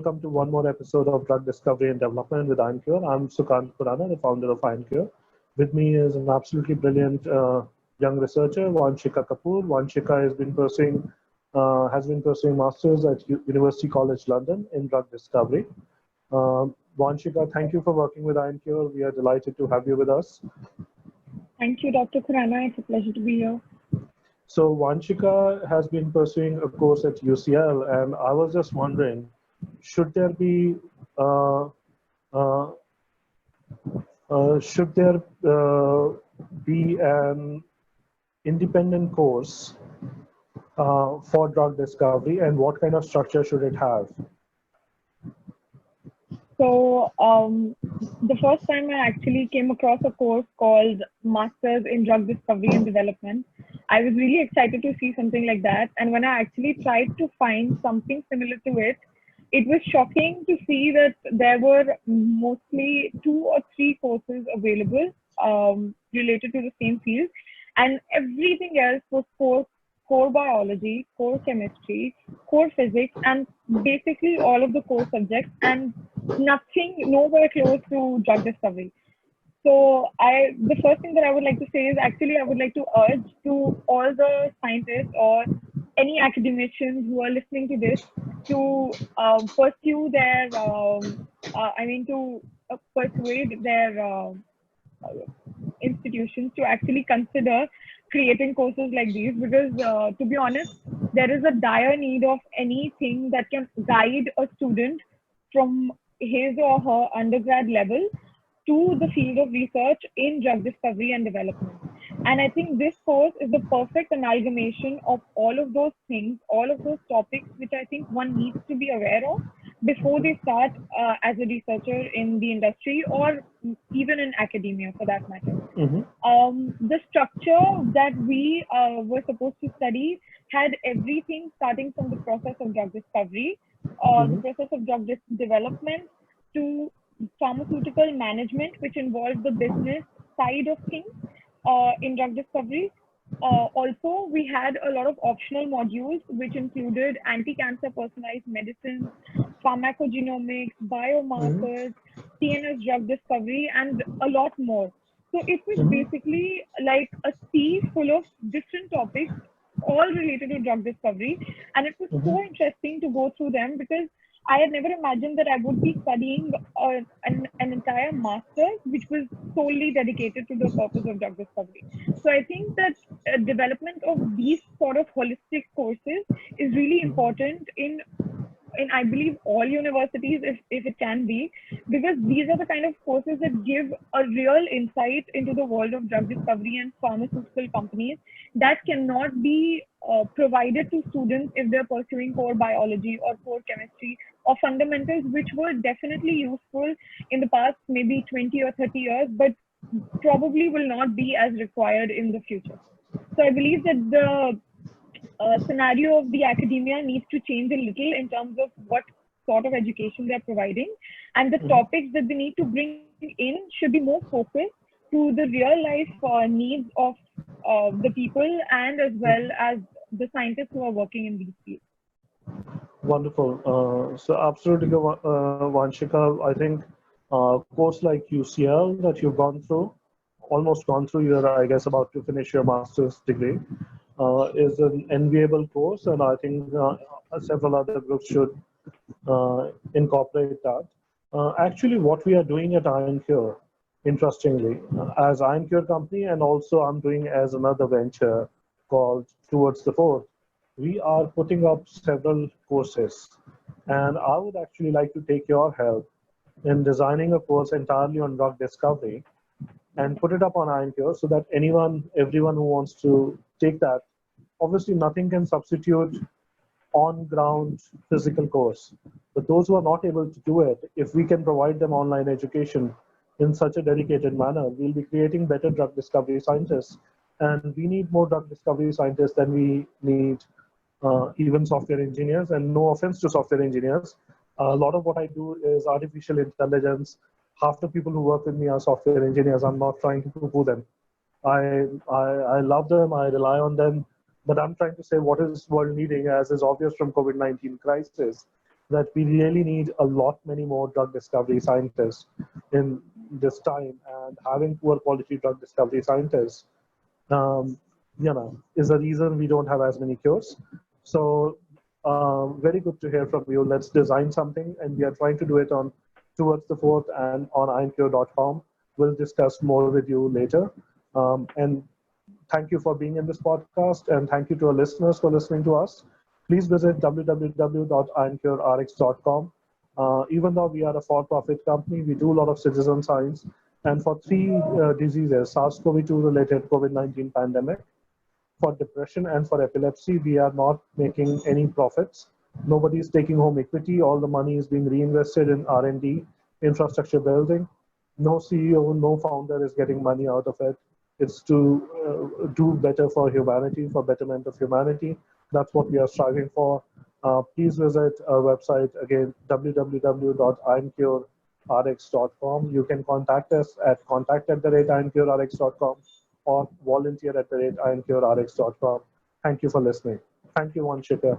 welcome to one more episode of Drug Discovery and Development with Ioncure. I'm Sukant Khurana, the founder of Ioncure. With me is an absolutely brilliant young researcher, Vanshika Kapoor. Vanshika has been pursuing masters at University College London in drug discovery. Vanshika, thank you for working with Ioncure. We are delighted to have you with us. Thank you, Dr. Khurana. It's a pleasure to be here. So Vanshika has been pursuing a course at UCL, and I was just wondering, should there be uh, uh, should there be an independent course for drug discovery, and what kind of structure should it have? So, the first time I actually came across a course called Masters in Drug Discovery and Development, I was really excited to see something like that. And when I actually tried to find something similar to it, it was shocking to see that there were mostly 2 or 3 courses available related to the same field, and everything else was core biology, core chemistry, core physics, and basically all of the core subjects, and nothing, nowhere close to drug discovery. So the first thing that I would like to say is actually I would like to urge to all the scientists or any academicians who are listening to this to pursue their, to persuade their institutions to actually consider creating courses like these, because to be honest, there is a dire need of anything that can guide a student from his or her undergrad level to the field of research in drug discovery and development. And I think this course is the perfect amalgamation of all of those things, all of those topics, which I think one needs to be aware of before they start as a researcher in the industry or even in academia for that matter. The structure that we were supposed to study had everything starting from the process of drug discovery, the process of drug development, to pharmaceutical management, which involves the business side of things in drug discovery. Also, we had a lot of optional modules, which included anti-cancer personalized medicine, pharmacogenomics, biomarkers, CNS drug discovery, and a lot more. So it was basically like a sea full of different topics, all related to drug discovery. And it was so interesting to go through them, because I had never imagined that I would be studying an entire master's which was solely dedicated to the purpose of drug discovery. So I think that development of these sort of holistic courses is really important in I believe all universities, if it can be, because these are the kind of courses that give a real insight into the world of drug discovery and pharmaceutical companies that cannot be provided to students if they're pursuing core biology or core chemistry or fundamentals, which were definitely useful in the past maybe 20 or 30 years, but probably will not be as required in the future. So I believe that the scenario of the academia needs to change a little in terms of what sort of education they're providing, and the topics that they need to bring in should be more focused to the real life needs of the people, and as well as the scientists who are working in these fields. Wonderful. So absolutely, Vanshika, I think course like UCL that you've almost gone through, you're, I guess, about to finish your master's degree, is an enviable course, and I think several other groups should incorporate that. Actually, what we are doing at Ioncure, interestingly, as Ioncure company, and also I'm doing as another venture called Towards the Fourth, we are putting up several courses, and I would actually like to take your help in designing a course entirely on drug discovery and put it up on Ioncure so that everyone who wants to take that, obviously nothing can substitute on-ground physical course. But those who are not able to do it, if we can provide them online education in such a dedicated manner, we'll be creating better drug discovery scientists. And we need more drug discovery scientists than we need even software engineers. And no offense to software engineers, a lot of what I do is artificial intelligence. Half the people who work with me are software engineers. I'm not trying to poo-poo them. I love them, I rely on them, but I'm trying to say what is world needing, as is obvious from COVID-19 crisis, that we really need a lot many more drug discovery scientists in this time, and having poor quality drug discovery scientists, um, is the reason we don't have as many cures. So very good to hear from you. Let's design something, and we are trying to do it on towards the fourth and on ioncure.com. We'll discuss more with you later. And thank you for being in this podcast, and thank you to our listeners for listening to us. Please visit www.ioncurerx.com. Even though we are a for-profit company, we do a lot of citizen science. And for three diseases, SARS-CoV-2 related COVID-19 pandemic, for depression and for epilepsy, we are not making any profits. Nobody is taking home equity. All the money is being reinvested in R&D, infrastructure building. No CEO, no founder is getting money out of it. It's to do better for humanity, for betterment of humanity. That's what we are striving for. Please visit our website again, www.ioncurerx.com. You can contact us at contact@ioncurerx.com or volunteer@ioncurerx.com. Thank you for listening. Thank you, Vanshika.